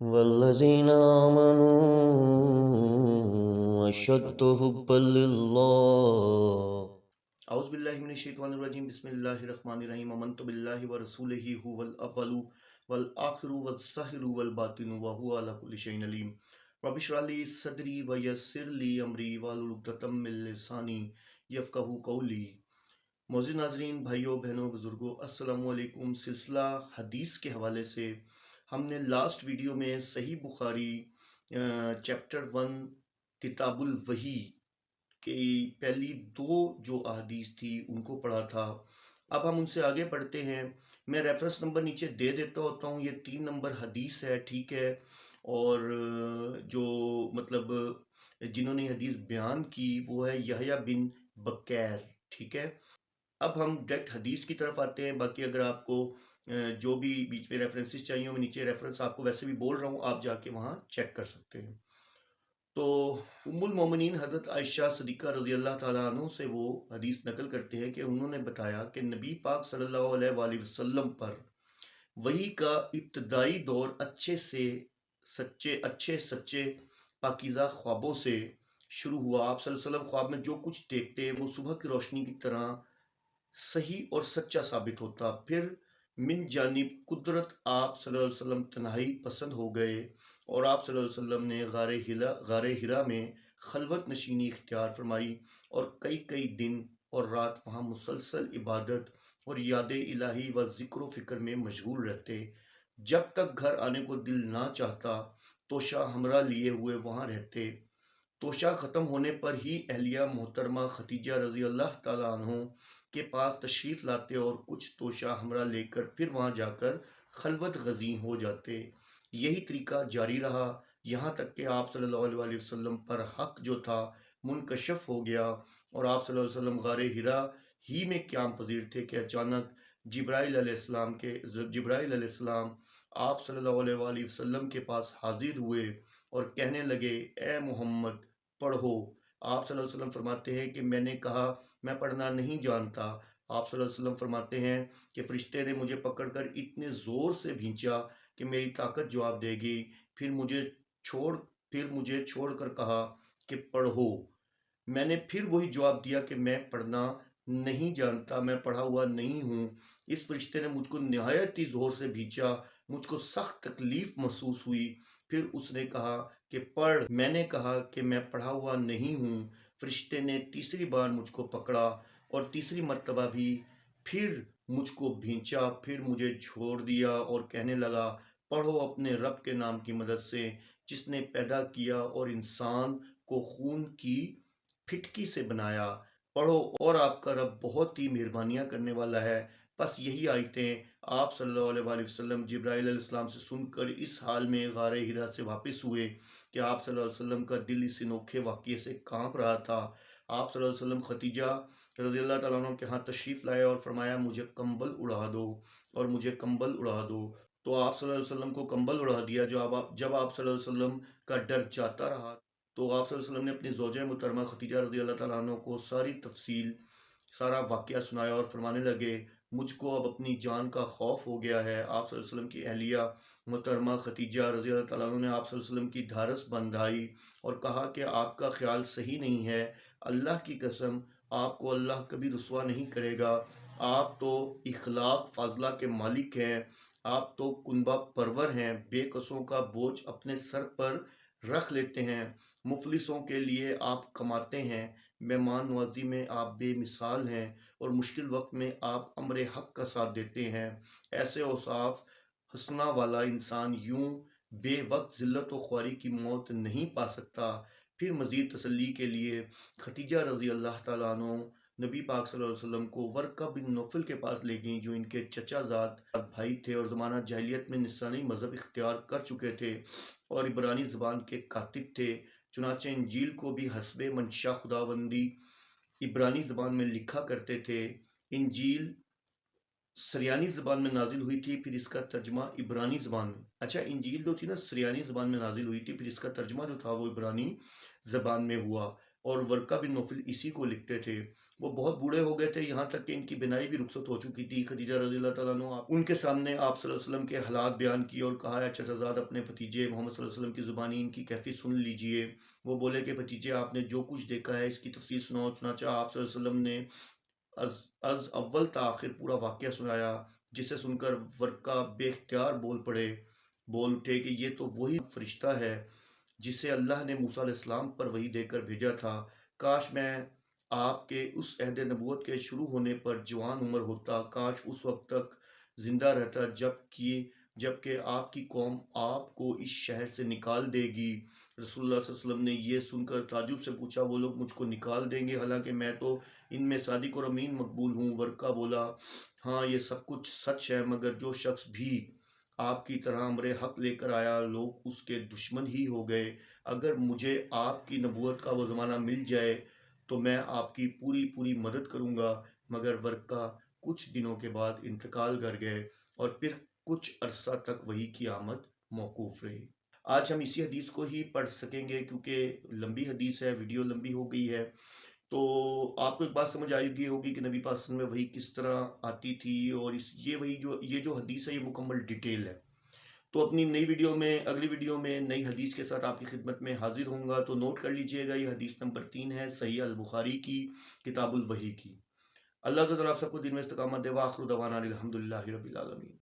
वल्लज़ीना आमनू अशद्दु हुब्बन लिल्लाह। औज़ु बिल्लाहि मिनश शैतानिर रजीम। बिस्मिल्लाहिर रहमानिर रहीम। आमनतु बिल्लाहि व रसूलिही हुवल अव्वलु वल आखिरु वज़्ज़ाहिरु वल बातिनु व हुवा अला कुल्लि शैइन अलीम। रब्बि इश्रह ली सदरी व यस्सिर ली अमरी वहलुल उक़दतम मिन लिसानी यफ़क़हू क़ौली। मोअज़्ज़िज़ नाज़रीन, भाइयों बहनों बुज़ुर्गों, अस्सलामु अलैकुम। सिलसिला हदीस के हवाले से हमने लास्ट वीडियो में सही बुखारी चैप्टर 1 किताबुल वही की पहली दो जो अहदीस थी उनको पढ़ा था। अब हम उनसे आगे पढ़ते हैं। मैं रेफरेंस नंबर नीचे दे देता होता हूँ। ये 3 नंबर हदीस है, ठीक है। और जो मतलब जिन्होंने हदीस बयान की वो है यहया बिन बकैर, ठीक है। अब हम डायरेक्ट हदीस की तरफ आते हैं। बाकी अगर आपको जो भी बीच में रेफरेंसेस चाहिए हो, मैं नीचे रेफरेंस आपको वैसे भी बोल रहा हूँ, आप जाके वहाँ चेक कर सकते हैं। तो उम्मुल मोमिनीन हज़रत आयशा सिद्दीक़ा रज़ी अल्लाह ताला अन्हा से वो हदीस नकल करते हैं कि उन्होंने बताया कि नबी पाक सल्लल्लाहु अलैहि वसल्लम पर वही का इब्तदाई दौर अच्छे सच्चे पाकीज़ा ख्वाबों से शुरू हुआ। आप सल्लल्लाहु अलैहि वसल्लम ख्वाब में जो कुछ देखते वो सुबह की रोशनी की तरह सही और सच्चा साबित होता। फिर मिन जानिब कुदरत आप सल्लल्लाहु अलैहि वसल्लम तन्हाई पसंद हो गए और आप सल्लल्लाहु अलैहि वसल्लम ने गारे हिरा में खलवत नशीनी इख्तियार फरमाई और कई कई दिन और रात वहाँ मुसलसल इबादत और याद इलाही व ज़िक्र फ़िक्र में मशगूल रहते। जब तक घर आने को दिल ना चाहता तोशा हमरा लिए हुए वहाँ रहते। तोशा ख़त्म होने पर ही अहलिया मोहतरमा खतीजा रज़ी अल्लाह ताला अन्हो के पास तशरीफ़ लाते और कुछ तोशा हमरा लेकर फिर वहाँ जाकर खलवत गज़ीं हो जाते। यही तरीका जारी रहा यहाँ तक कि आप सल्लल्लाहु अलैहि वसल्लम पर हक जो था मुनकशफ हो गया और आप सल्लल्लाहु अलैहि वसल्लम गारे हिरा ही में क़याम पज़ीर थे कि अचानक जिब्राइल अलैहिस्सलाम आप सल्लल्लाहु अलैहि वसल्लम के पास हाजिर हुए और कहने लगे, ए मोहम्मद पढ़ो। आप सल्लल्लाहु अलैहि वसल्लम फरमाते हैं कि मैंने कहा मैं पढ़ना नहीं जानता। आप सल्लल्लाहु अलैहि वसल्लम फरमाते हैं कि फरिश्ते ने मुझे पकड़कर इतने ज़ोर से भींचा कि मेरी ताकत जवाब देगी। फिर छोड़ मुझे छोड़कर कहा कि पढ़ो। मैंने फिर वही जवाब दिया कि मैं पढ़ना नहीं जानता, मैं पढ़ा हुआ नहीं हूँ। इस फरिश्ते ने मुझको नहायत ही ज़ोर से भींचा, मुझको सख्त तकलीफ महसूस हुई। फिर उसने कहा कि पढ़। मैंने कहा कि मैं पढ़ा हुआ नहीं हूँ। फरिश्ते ने तीसरी बार मुझको पकड़ा और तीसरी मर्तबा भी फिर मुझको भींचा, फिर मुझे छोड़ दिया और कहने लगा, पढ़ो अपने रब के नाम की मदद से जिसने पैदा किया और इंसान को खून की फिटकी से बनाया। पढ़ो और आपका रब बहुत ही मेहरबानियाँ करने वाला है। बस यही आयतें आप सल्लल्लाहु अलैहि वसल्लम जिब्राइल अलैहिस्सलाम से सुनकर इस हाल में गारे हिरा से वापस हुए कि आप सल्लल्लाहु अलैहि वसल्लम का दिल इस अनोखे वाक़ये से काँप रहा था। आप सल्लल्लाहु अलैहि वसल्लम खतीजा रज़ियल्लाहु तआला अन्हा के यहाँ तशरीफ़ लाए और फरमाया, मुझे कंबल उड़ा दो और मुझे कंबल उड़ा दो। तो आप सल्लल्लाहु अलैहि वसल्लम को कंबल उड़ा दिया। जब आप सल्लल्लाहु अलैहि वसल्लम का डर जाता रहा तो आप सल्लल्लाहु अलैहि वसल्लम ने अपनी ज़ौजा मुहतरमा खतीजा रज़ियल्लाहु तआला अन्हा को सारी तफ़सील, सारा वाक़या सुनाया और फरमाने लगे, मुझको अब अपनी जान का खौफ हो गया है। आप सल्लल्लाहु अलैहि वसल्लम की अहलिया मुहतरमा खतीजा रज़ियल्लाहु तआला अन्हा ने आप सल्लल्लाहु अलैहि वसल्लम की ढारस बंधाई और कहा कि आपका ख्याल सही नहीं है। अल्लाह की कसम, आपको अल्लाह कभी रुसवा नहीं करेगा। आप तो इखलाक फाजला के मालिक हैं। आप तो कुनबा परवर हैं। बेकसों का बोझ अपने सर पर रख लेते हैं। मुफलिसों के लिए आप कमाते हैं। मेहमान नवाजी में आप बेमिसाल हैं और मुश्किल वक्त में आप अमर हक का साथ देते हैं। ऐसे औसाफ हसना वाला इंसान यूं बेवक्त ज़िल्लत व ख्वारी की मौत नहीं पा सकता। फिर मज़ीद तसल्ली के लिए खतीजा रज़ी अल्लाह ताला अन्हा नबी पाक सल्लल्लाहु अलैहि वसल्लम को वर्का बिन नौफल के पास ले गईं, जो इनके चचाजाद भाई थे और ज़माना जाहिलियत में निसरानी मज़हब इख्तियार कर चुके थे और इब्रानी ज़बान के कातिब थे। चुनाचे इंजील को भी हस्बे मंशा खुदाबंदी इब्रानी ज़बान में लिखा करते थे। इंजील सरियानी ज़बान में नाजिल हुई थी, फिर इसका तर्जमा इब्रानी ज़बान में, अच्छा इंजील जो थी ना सरियानी ज़बान में नाजिल हुई थी, फिर इसका तर्जमा जो था वो इब्रानी ज़बान में हुआ और वर्का बिन नौफल इसी को लिखते थे। वो बहुत बूढ़े हो गए थे, यहाँ तक कि इनकी बिनाई भी रुखसत हो चुकी थी। खदीजा रज़ियल्लाहु ताला अन्हा उनके सामने आप सल्लल्लाहु अलैहि वसल्लम के हालात बयान किए और कहा, "अच्छा शहज़ाद, अपने भतीजे मोहम्मद सल्लल्लाहु अलैहि वसल्लम की ज़ुबानी इनकी कैफ़ियत सुन लीजिए।" वो बोले कि भतीजे, आपने जो कुछ देखा है इसकी तफ़सील सुनाओ। चुनांचे आप सल्लल्लाहु अलैहि वसल्लम ने अज़ अव्वल ता आखिर पूरा वाक़या सुनाया, जिसे सुनकर वर्का बेख्तियार बोल उठे कि ये तो वही फ़रिश्ता है जिसे अल्लाह ने मूसा अलैहिस्सलाम पर वही देकर भेजा था। काश मैं आपके उस अहद नबूवत के शुरू होने पर जवान उम्र होता, काश उस वक़्त तक ज़िंदा रहता जबकि आपकी कौम आपको इस शहर से निकाल देगी। रसूलुल्लाह सल्लल्लाहु अलैहि वसल्लम ने ये सुनकर ताज्जुब से पूछा, वो लोग मुझको निकाल देंगे, हालांकि मैं तो इनमें सादिक और अमीन मकबूल हूँ। वर्का बोला, हाँ ये सब कुछ सच है, मगर जो शख्स भी आपकी तरह अमरे हक लेकर आया, लोग उसके दुश्मन ही हो गए। अगर मुझे आपकी नबूवत का वो ज़माना मिल जाए तो मैं आपकी पूरी पूरी मदद करूँगा। मगर वर्का कुछ दिनों के बाद इंतकाल कर गए और फिर कुछ अरसा तक वही की आमद मौकूफ़ रही। आज हम इसी हदीस को ही पढ़ सकेंगे, क्योंकि लंबी हदीस है, वीडियो लंबी हो गई है। तो आपको एक बात समझ आएगी होगी कि नबी पाक सल्लल्लाहु अलैहि वसल्लम में वही किस तरह आती थी, और इस ये जो हदीस है ये मुकम्मल डिटेल है। तो अपनी नई वीडियो में, अगली वीडियो में नई हदीस के साथ आपकी खिदमत में हाजिर होऊंगा। तो नोट कर लीजिएगा, ये हदीस नंबर 3 है, सही अल बुखारी की, किताबुल वही की। अल्लाह ताला आप सबको दिन में इस्तकामत दे। व आखिरु दवाना अनिल हम्दुलिल्लाहि रब्बिल आलमीन।